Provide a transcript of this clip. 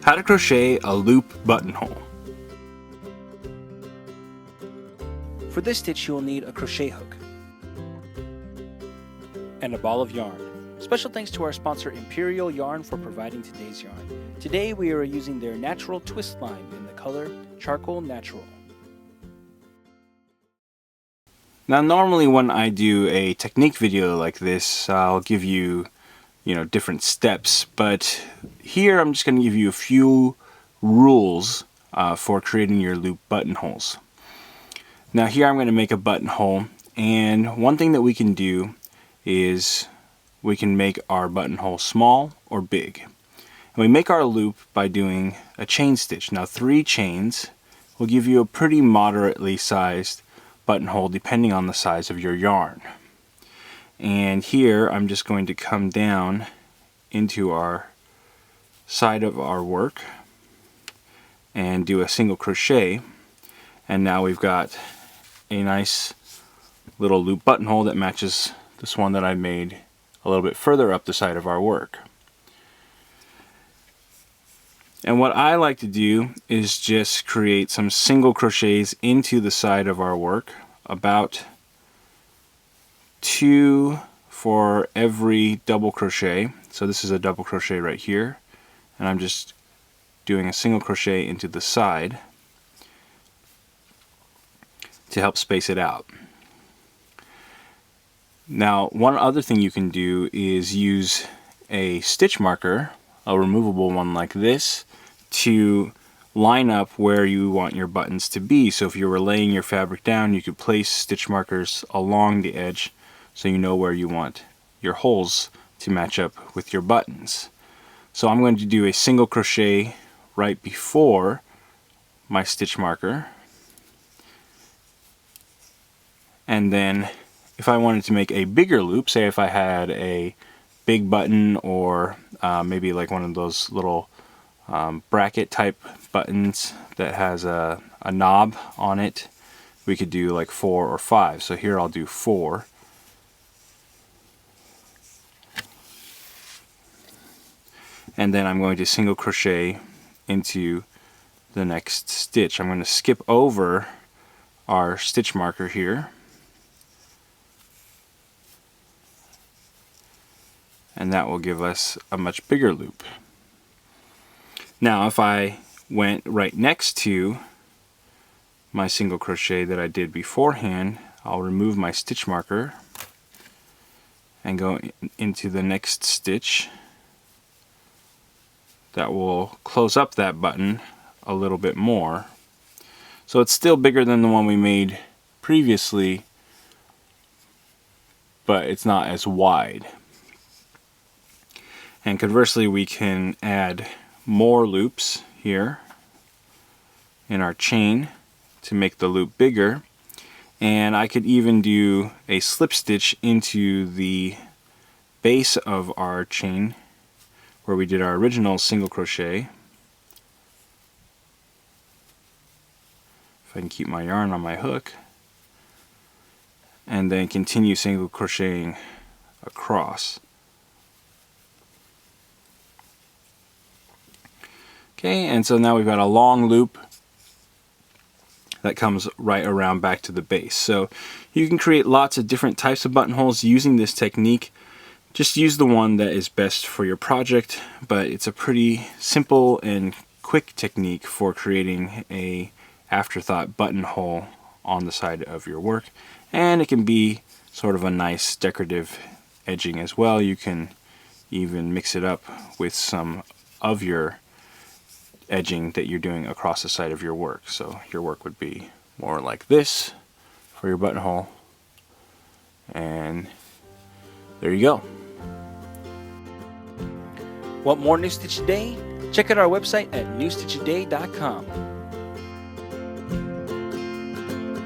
How to crochet a loop buttonhole. For this stitch you will need a crochet hook and a ball of yarn. Special thanks to our sponsor Imperial Yarn for providing today's yarn. Today we are using their natural twist line in the color Charcoal Natural. Now normally when I do a technique video like this, I'll give you different steps, but here I'm just going to give you a few rules for creating your loop buttonholes. Now here I'm going to make a buttonhole, and one thing that we can do is we can make our buttonhole small or big. And we make our loop by doing a chain stitch. Now 3 chains will give you a pretty moderately sized buttonhole depending on the size of your yarn. And here I'm just going to come down into our side of our work and do a single crochet, and now we've got a nice little loop buttonhole that matches this one that I made a little bit further up the side of our work. And what I like to do is just create some single crochets into the side of our work, about 2 for every double crochet. So this is a double crochet right here, and I'm just doing a single crochet into the side to help space it out. Now one other thing you can do is use a stitch marker, a removable one like this, to line up where you want your buttons to be. So if you were laying your fabric down, you could place stitch markers along the edge so you know where you want your holes to match up with your buttons. So I'm going to do a single crochet right before my stitch marker, and then if I wanted to make a bigger loop, say if I had a big button or maybe like one of those little bracket type buttons that has a knob on it, we could do like 4 or 5. So here I'll do 4. And then I'm going to single crochet into the next stitch. I'm going to skip over our stitch marker here, and that will give us a much bigger loop. Now if I went right next to my single crochet that I did beforehand, I'll remove my stitch marker and go into the next stitch. That will close up that button a little bit more. So it's still bigger than the one we made previously, but it's not as wide. And conversely, we can add more loops here in our chain to make the loop bigger. And I could even do a slip stitch into the base of our chain where we did our original single crochet. If I can keep my yarn on my hook, and then continue single crocheting across. Okay, and so now we've got a long loop that comes right around back to the base. So you can create lots of different types of buttonholes using this technique. Just use the one that is best for your project, but it's a pretty simple and quick technique for creating a afterthought buttonhole on the side of your work, and it can be sort of a nice decorative edging as well. You can even mix it up with some of your edging that you're doing across the side of your work. So your work would be more like this for your buttonhole, and there you go. Want more New Stitch a Day? Check out our website at newstitchaday.com.